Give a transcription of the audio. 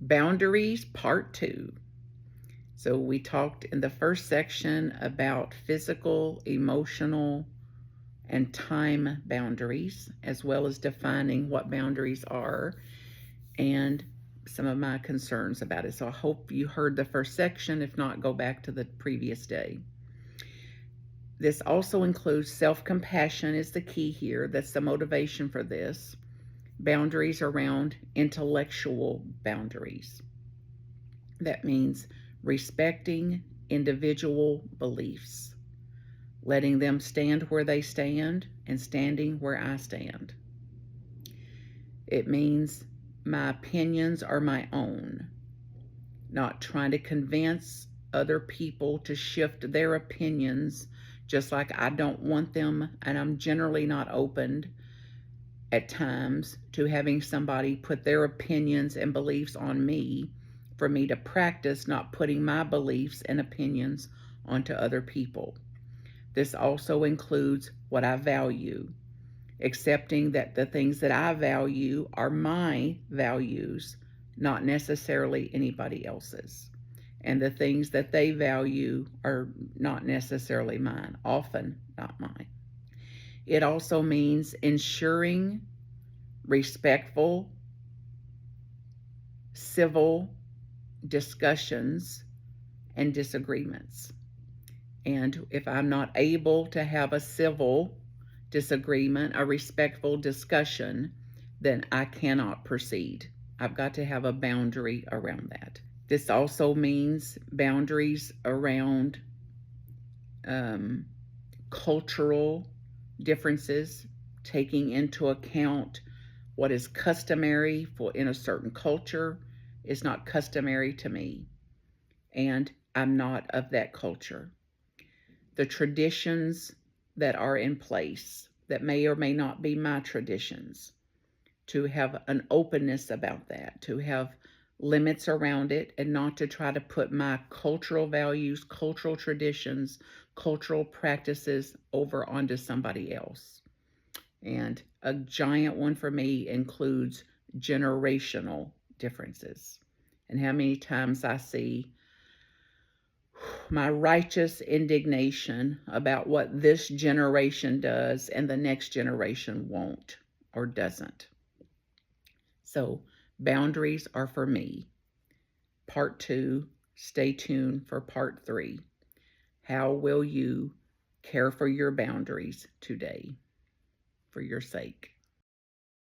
Boundaries, part 2. So we talked in the first section about physical, emotional, and time boundaries, as well as defining what boundaries are and some of my concerns about it. So I hope you heard the first section. If not, go back to the previous day. This also includes self-compassion is the key here. That's the motivation for this. Boundaries around intellectual boundaries. That means respecting individual beliefs, letting them stand where they stand and standing where I stand. It means my opinions are my own, not trying to convince other people to shift their opinions just like I don't want them, and I'm generally not opened at times to having somebody put their opinions and beliefs on me for me to practice not putting my beliefs and opinions onto other people. This also includes what I value, accepting that the things that I value are my values, not necessarily anybody else's. And the things that they value are not necessarily mine, often not mine. It also means ensuring respectful, civil discussions and disagreements. And if I'm not able to have a civil disagreement, a respectful discussion, then I cannot proceed. I've got to have a boundary around that. This also means boundaries around cultural differences, taking into account what is customary for in a certain culture is not customary to me, and I'm not of that culture. The traditions that are in place that may or may not be my traditions, to have an openness about that, to have limits around it, and not to try to put my cultural values, cultural traditions, cultural practices over onto somebody else. And a giant one for me includes generational differences. And how many times I see my righteous indignation about what this generation does and the next generation won't or doesn't. So, boundaries are for me. Part 2, stay tuned for part 3. How will you care for your boundaries today for your sake?